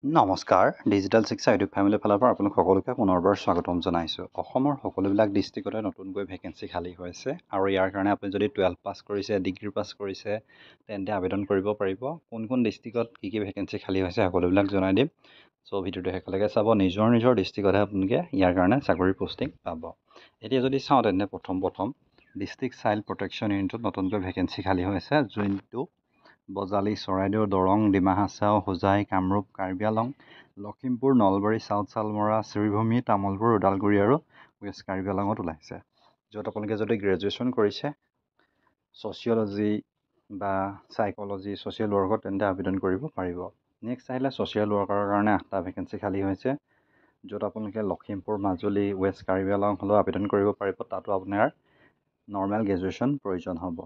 নমস্কাৰ, ডিজিটেল শিক্ষা ইউটিউব ফেমিলিৰ ফালৰ পৰা আপোনালোক সকলোকে পুনৰবাৰ স্বাগতম জনাইছোঁ। অসমৰ সকলোবিলাক ডিষ্ট্ৰিক্টতে নতুনকৈ ভেকেঞ্চি খালী হৈছে আৰু ইয়াৰ কাৰণে আপুনি যদি 12 পাছ কৰিছে, ডিগ্ৰী পাছ কৰিছে তেন্তে আবেদন কৰিব পাৰিব। কোন কোন ডিষ্ট্ৰিক্টত কি ভেকেঞ্চি খালী হৈছে সকলোবিলাক জনাই দিম। চ' ভিডিঅ'টো শেষলৈকে চাব। নিজৰ ডিষ্ট্ৰিক্টতহে আপোনালোকে ইয়াৰ কাৰণে চাকৰি পষ্টিং পাব। এতিয়া যদি চাওঁ তেন্তে প্ৰথম ডিষ্ট্ৰিক্ট চাইল্ড প্ৰটেকশ্যন ইউনিটত নতুনকৈ ভেকেঞ্চি খালী হৈছে, যোনটো বজালী, চৰাইদেউ, দৰং, ডিমা হাছাও, হোজাই, কামৰূপ, কাৰ্বি আংলং, লখিমপুৰ, নলবাৰী, চাউথ চালমৰা, শ্ৰীভূমি, তামুলপুৰ, ওদালগুৰি আৰু ৱেষ্ট কাৰ্বি আংলঙত ওলাইছে। য'ত আপোনালোকে যদি গ্ৰেজুৱেশ্যন কৰিছে ছ'চিয়লজি বা চাইক'লজি, ছ'চিয়েল ৱৰ্কত তেন্তে আবেদন কৰিব পাৰিব। নেক্সট আহিলে ছ'চিয়েল ৱৰ্কাৰৰ কাৰণে 8টা ভেকেঞ্চি খালী হৈছে, য'ত আপোনালোকে লখিমপুৰ, মাজুলী, ৱেষ্ট কাৰ্বি আংলং হ'লেও আবেদন কৰিব পাৰিব। তাতো আপোনাৰ নৰ্মেল গ্ৰেজুৱেশ্যন প্ৰয়োজন হ'ব।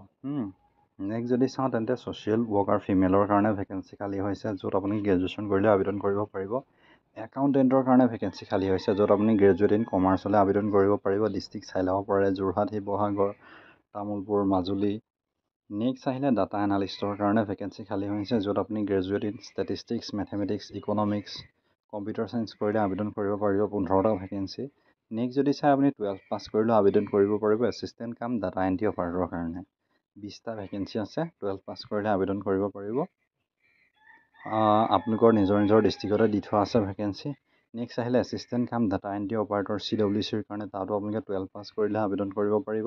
নেক্সট যদি চাওঁ তেন্তে ছ'চিয়েল ৱৰ্কাৰ ফিমেলৰ কাৰণে ভেকেঞ্চি খালী হৈছে, য'ত আপুনি গ্ৰেজুৱেশ্যন কৰিলে আবেদন কৰিব পাৰিব। একাউণ্টেণ্টৰ কাৰণে ভেকেঞ্চি খালী হৈছে, য'ত আপুনি গ্ৰেজুৱেট ইন কমাৰ্চ হ'লে আবেদন কৰিব পাৰিব। ডিষ্ট্ৰিক্ট চাই ল'ব পাৰে যোৰহাট, শিৱসাগৰ, তামুলপুৰ, মাজুলী। নেক্সট আহিলে ডাটা এনালিষ্টৰ কাৰণে ভেকেঞ্চি খালী হৈছে, য'ত আপুনি graduate in statistics, mathematics, economics, computer science কৰিলে আবেদন কৰিব পাৰিব। 15টা ভেকেঞ্চি। নেক্সট যদি চাই আপুনি 12 পাছ কৰিলেও আবেদন কৰিব পাৰিব এছিষ্টেণ্ট কাম ডাটা এণ্ট্ৰি অপাৰেটৰৰ কাৰণে। 20টা ভেকেঞ্চি আছে, 12 পাছ কৰিলে আবেদন কৰিব পাৰিব। আপোনালোকৰ নিজৰ ডিষ্ট্ৰিক্টতে দি থোৱা আছে ভেকেঞ্চি। নেক্সট আহিলে এছিষ্টেণ্ট কাম ডাটা এণ্ট্ৰি অপাৰেটৰ CWCৰ কাৰণে, তাতো আপোনালোকে 12 পাছ কৰিলে আবেদন কৰিব পাৰিব।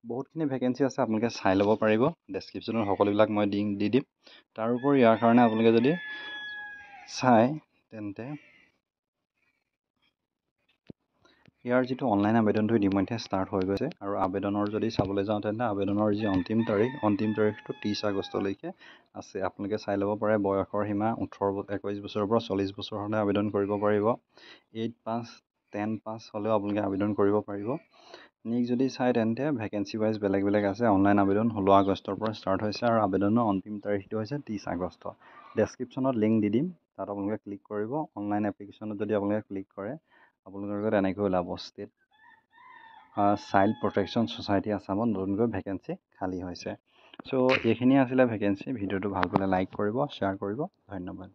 বহুতখিনি ভেকেঞ্চি আছে, আপোনালোকে চাই ল'ব পাৰিব। ডেছক্ৰিপশ্যনত সকলোবিলাক মই দি দিম। তাৰোপৰি ইয়াৰ কাৰণে আপোনালোকে যদি চাই তেন্তে ইয়াৰ যিটো অনলাইন আবেদনটো ইতিমধ্যে ষ্টাৰ্ট হৈ গৈছে আৰু আবেদনৰ যদি চাবলৈ যাওঁ তেন্তে আবেদনৰ যি অন্তিম তাৰিখটো 30 আগষ্টলৈকে আছে। আপোনালোকে চাই ল'ব পাৰে। বয়সৰ সীমা 21 বছৰৰ পৰা 40 বছৰ হ'লে আবেদন কৰিব পাৰিব। 8 পাছ, 10 পাছ হ'লেও আপোনালোকে আবেদন কৰিব পাৰিব। নেক্সট যদি চাই তেন্তে ভেকেঞ্চি ৱাইজ বেলেগ আছে। অনলাইন আবেদন 16 আগষ্টৰ পৰা ষ্টাৰ্ট হৈছে আৰু আবেদনৰ অন্তিম তাৰিখটো হৈছে 30 আগষ্ট। ডেছক্ৰিপশ্যনত লিংক দি দিম, তাত আপোনালোকে ক্লিক কৰিব। অনলাইন এপ্লিকেশ্যনত যদি আপোনালোকে ক্লিক কৰে আপোনালোকৰ লগত এনেকৈ ওলাব ষ্টেট চাইল্ড প্ৰটেকশ্যন ছ'চাইটি আছামত নতুনকৈ ভেকেঞ্চি খালী হৈছে। চ' এইখিনি আছিলে ভেকেঞ্চি। ভিডিঅ'টো ভাল পালে লাইক কৰিব, শ্বেয়াৰ কৰিব। ধন্যবাদ।